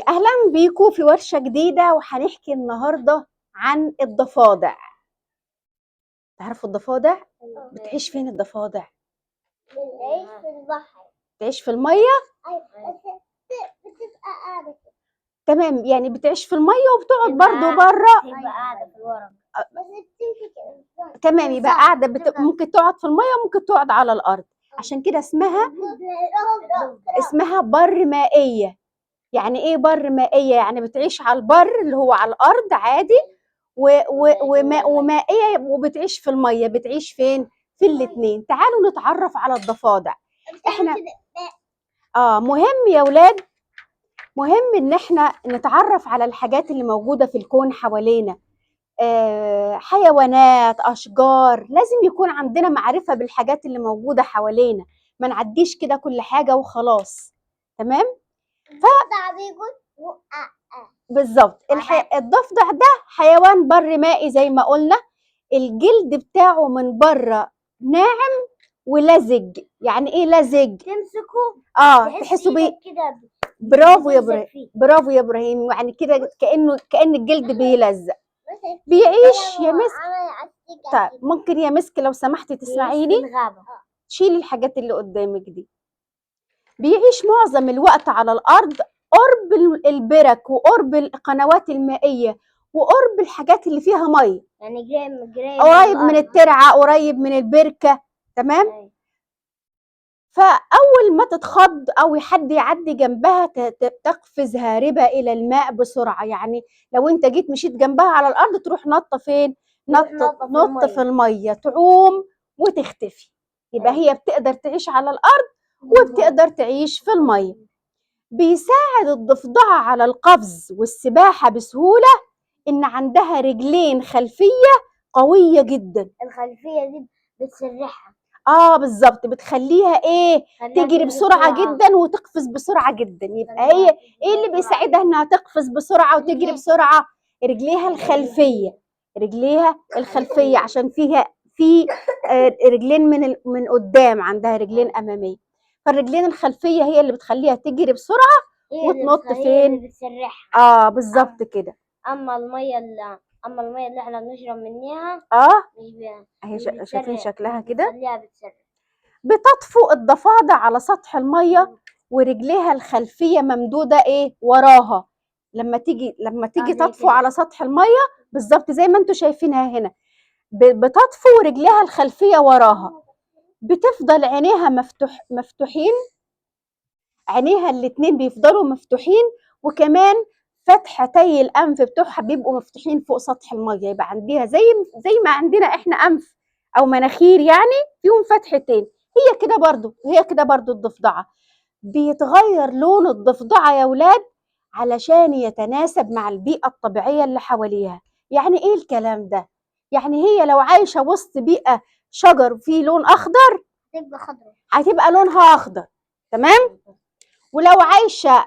اهلا بيكم في ورشه جديده، وهنحكي النهارده عن الضفادع. تعرفوا الضفادع؟ بتعيش فين الضفادع؟ بتعيش في البحر. بتعيش في الميه؟ ايوه، بتبقى قاعده كده. تمام، يعني بتعيش في الميه وبتقعد برضو بره. تبقى قاعده في الورق بس بتمشي كده. تمام، يبقى قاعده ممكن تقعد في الميه وممكن تقعد على الارض، عشان كده اسمها بر مائيه. يعني ايه بر مائيه؟ يعني بتعيش على البر اللي هو على الارض عادي، ومائيه وبتعيش في الميه. بتعيش فين؟ في الاثنين. تعالوا نتعرف على الضفادع. احنا مهم يا ولاد، مهم ان احنا نتعرف على الحاجات اللي موجوده في الكون حوالينا. حيوانات، اشجار، لازم يكون عندنا معرفه بالحاجات اللي موجوده حوالينا، ما نعديش كده كل حاجه وخلاص. تمام؟ بالظبط. الضفدع ده حيوان بر مائي زي ما قلنا. الجلد بتاعه من بره ناعم ولزج. يعني ايه لزج؟ تمسكه تحسوا كده. برافو يا ابراهيم، برافو يا ابراهيم. يعني كده كأن الجلد بيلزق. بيعيش طيب ممكن يا مسك لو سمحتي تسمعيني؟ شيلي الحاجات اللي قدامك دي. بيعيش معظم الوقت على الارض، قرب البرك وقرب القنوات المائيه وقرب الحاجات اللي فيها ميه، يعني قريب من الترعه، قريب من البركه. تمام. فاول ما تتخض او حد يعدي جنبها تقفز هاربه الى الماء بسرعه. يعني لو انت جيت مشيت جنبها على الارض تروح نطه فين؟ نط في الميه، تعوم وتختفي. يبقى هي بتقدر تعيش على الارض وبتقدر تعيش في الميه. بيساعد الضفدعة على القفز والسباحة بسهولة إن عندها رجلين خلفية قوية جدا. الخلفية دي بتسرحها. بالظبط، بتخليها تجري بسرعة جدا وتقفز بسرعة جدا. يبقى هي ايه اللي بيساعدها انها تقفز بسرعة وتجري بسرعة؟ رجليها الخلفية. رجليها الخلفية عشان في رجلين من قدام، عندها رجلين أمامية. فالرجلين الخلفية هي اللي بتخليها تجري بسرعة وتنط فين؟ بالظبط كده. اما المية اللي احنا بنشرب منها اهي شايفين شكلها كده. بتطفو الضفادع على سطح المية ورجليها الخلفية ممدودة وراها. لما تيجي تطفو على سطح المية بالظبط زي ما انتم شايفينها هنا، بتطفو ورجليها الخلفية وراها. بتفضل عينيها مفتوحين. عينيها الاتنين بيفضلوا مفتوحين، وكمان فتحتي الانف بتوعها بيبقوا مفتوحين فوق سطح الميه. يبقى عندها زي ما عندنا احنا انف او مناخير، يعني فيهم فتحتين. هي كده برضو الضفدعه. بيتغير لون الضفدعه يا ولاد علشان يتناسب مع البيئه الطبيعيه اللي حواليها. يعني ايه الكلام ده؟ يعني هي لو عايشه وسط بيئه شجر فيه لون اخضر هتبقى لونها اخضر. تمام. ولو عايشة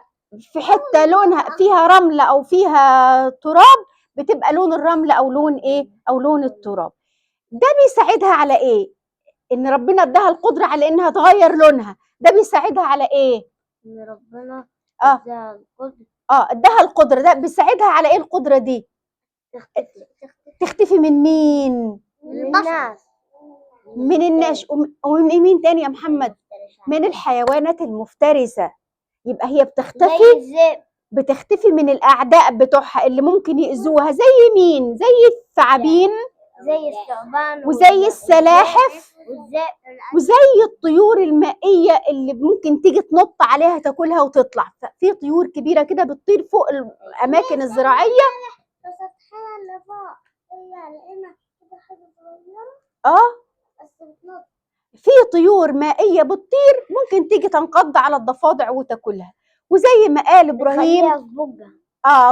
في حتة لونها فيها رمل أو فيها تراب بتبقى لون الرمل أو لون أو لون التراب. ده بيساعدها على إن ربنا اداها القدرة على إنها تغير لونها. ده بيساعدها على إن ربنا اداها القدرة. ده بيساعدها على القدرة دي؟ تختفي من مين؟ من الناس. من الناس. ومن مين تاني يا محمد؟ من الحيوانات المفترسة. يبقى هي بتختفي من الأعداء بتوعها اللي ممكن يأذوها. زي مين؟ زي الثعابين، زي الثعبان، وزي السلاحف، وزي الطيور المائية اللي ممكن تيجي تنط عليها تاكلها وتطلع. في طيور كبيرة كده بتطير فوق الأماكن الزراعية. في طيور مائية بتطير ممكن تيجي تنقض على الضفادع وتاكلها. وزي ما قال إبراهيم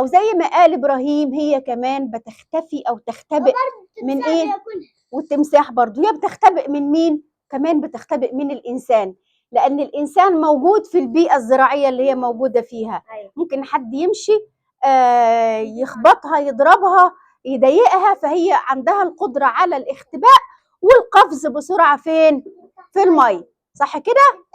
وزي ما قال إبراهيم هي كمان بتختفي أو تختبئ من والتمساح برضو. هي بتختبئ من مين؟ كمان بتختبئ من الإنسان، لأن الإنسان موجود في البيئة الزراعية اللي هي موجودة فيها. ممكن حد يمشي يخبطها، يضربها، يضايقها، فهي عندها القدرة على الاختباء والقفز بسرعة فين؟ في المية. صح كده؟